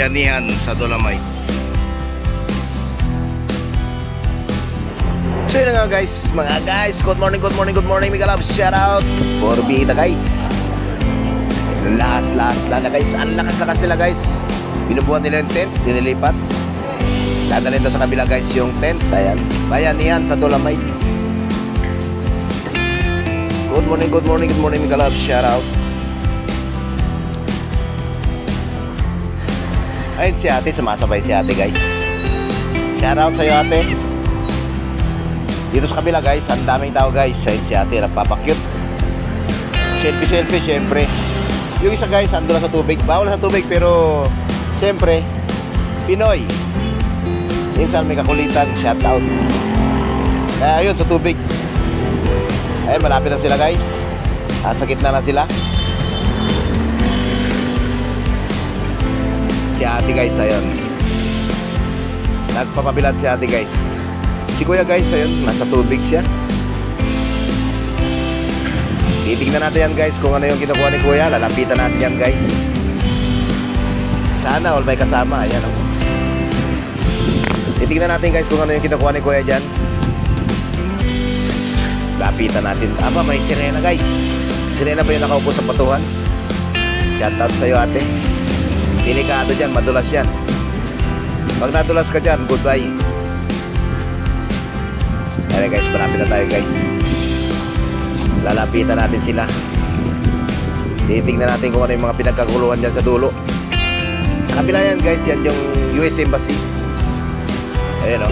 Bayanihan sa Dolomite. So yun nga guys, mga guys, good morning mga loves, shout out for Bida guys. Last na guys, ang lakas nila guys. Binubuhan nila yung tent, dinilipat. Dadalhin daw sa kabila guys yung tent. Ayan, Bayanihan sa Dolomite. Good morning mga loves, shout out. Ayun si ate, sumasabay si ate guys. Shout out sa'yo ate. Dito sa kabila guys, ang daming tao guys. Ayun si ate, nagpapakyut. Selfie syempre. Yung isa guys, ando lang sa tubig. Bawal sa tubig pero syempre Pinoy. Minsan may kakulitan, shout out. Kaya ayun, sa tubig. Ayun, malapit na sila guys. Sa gitna na sila. Si ate guys, ayun. Nagpapabilad si ate guys. Si kuya guys, ayun, nasa tubig siya. Titignan natin yan guys kung ano yung kinukuha ni kuya. Lalapitan natin yan guys. Sana all may kasama. Ayan o. Titignan natin guys kung ano yung kinukuha ni kuya dyan. Lapitan natin. Aba, may sirena guys. Sirena ba yung nakaupo sa patuhan? Shout out sa'yo ate. Delikado dyan, madulas yan. Pag nadulas ka dyan, goodbye. Ayan guys, malapit na tayo guys. Lalapitan natin sila. Titignan natin kung ano yung mga pinagkaguluhan dyan sa dulo. Sa kabila yan guys, yan yung US Embassy. Ayan o.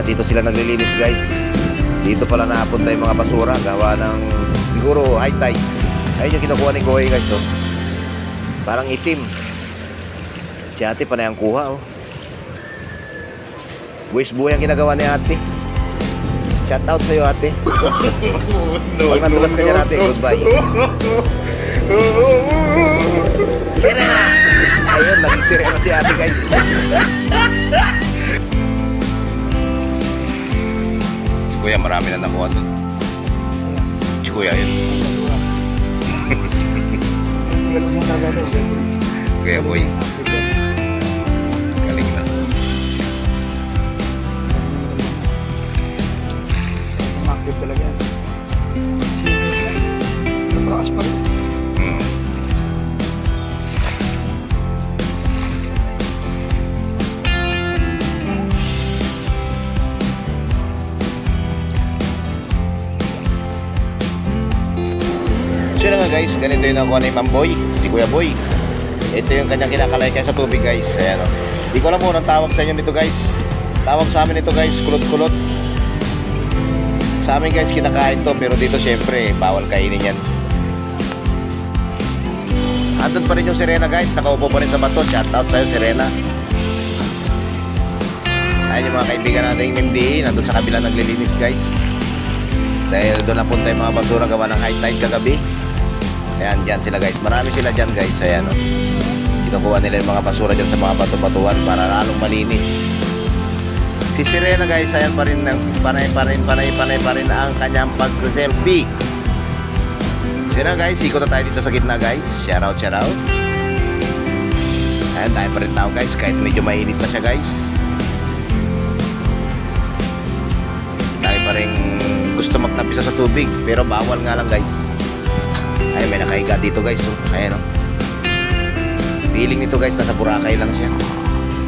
Dito sila naglilinis guys. Dito pala napunta yung mga basura. Gawa ng siguro high tide. Ayun yung kinukuha ni Koy guys o. Parang itim. Si ate panay ang kuha oh. Buwis buhay ang ginagawa ni ate. Shout out sa'yo ate. Pag natulas ka dyan ate, goodbye. Sirena! Ayun, naging sirena si ate guys. Si kuya marami na nakuha dun. Si kuya yun. Kaya boy, galing na. Makip talaga yan. Naprakas pa rin. So yun nga guys, ganito yung nakuha ni Ma'am Boy, si Kuya Boy. Ito yung kanyang kinakalaykay sa tubig guys. Ayan o. Di ko alam kung anong tawag sa inyo nito guys. Tawag sa amin ito guys, kulot-kulot. Sa amin guys, kinakain to. Pero dito syempre, bawal kainin yan. Andun pa rin yung sirena guys. Nakaupo pa rin sa bato. Shout out sa'yo sirena. Ayan yung mga kaibigan natin yung MDE. Nandun sa kabila naglilinis guys. Dahil doon napunta yung mga basura gawa ng high tide kagabi. Ayan, dyan sila guys. Marami sila dyan guys. Ayan o. Kinukuha nila yung mga basura dyan sa mga bato-batuan para lalong malinis. Si Sirena guys, ayan pa rin panay pa rin ang kanyang pag-selfie. So yun na guys, ikot na tayo dito sa gitna guys. Shout out. Ayan, tayo pa rin tao guys. Kahit medyo mainit na siya guys. Tayo pa rin gusto magtapisa sa tubig. Pero bawal nga lang guys. Ay, may nakahiga dito guys. So, ayan o. Feeling nito guys, nasa Boracay lang siya.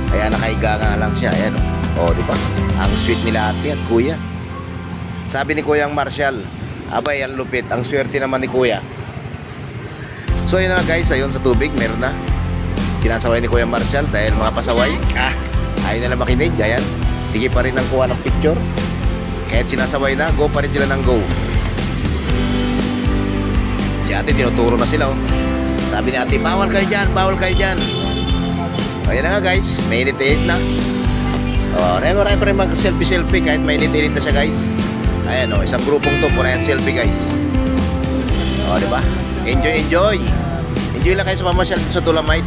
Kaya nakahiga nga lang siya. Ayan o. O, diba? Ang sweet nila ate at kuya. Sabi ni Kuyang Marshall, abay, ang lupit. Ang swerte naman ni kuya. So, yun nga guys. Ayun sa tubig, meron na. Sinasaway ni Kuyang Marshall dahil mga pasaway. Ayaw nila makinig. Ayan. Sige pa rin ang kuha ng picture. Kahit sinasaway na, go pa rin sila ng go. Si ate tinuturo na sila oh. Sabi ni ate, bawal kayo dyan. Ayan na nga guys, may init-init na. Marami pa rin mag-selfie kahit may init-init na siya guys. Ayan o, isang grupong to, pura yan selfie guys. Diba? Enjoy lang kayo sa mamasyal sa Dolomite.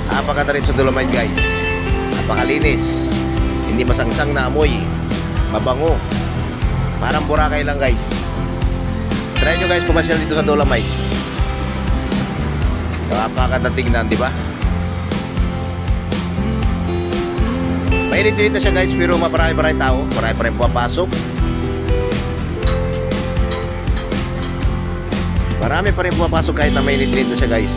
Napakaganda rin sa Dolomite guys. Napakalinis. Hindi masangsang na amoy. Mabango. Parang Boracay lang guys. Try nyo guys pumasyal dito sa Dolomite. Napakaganda tingnan, di ba? Mainit-init na siya guys, pero marami tao. Marami pa rin pumapasok. Marami pa rin pumapasok kahit na mainit-init na siya guys.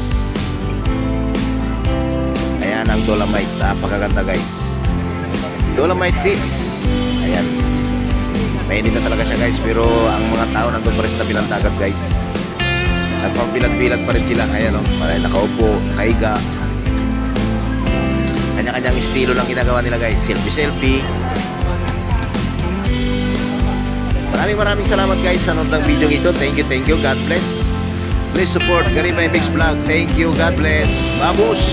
Ayan ang Dolomite. Napakaganda guys. Dolomite Beach. Ayan. Mainit na talaga siya guys, pero ang mga tao nandun pa rin sa tabi ng dagat guys. Nagpambilat-bilat pa rin sila. Ayan o. Nakaupo, nakahiga. Kanya-kanyang estilo lang ginagawa nila guys. Selfie-selfie. Maraming salamat guys sa nanood ng video ito. Thank you. God bless. Please support Garibay Mix Vlog. Thank you. God bless. Babush!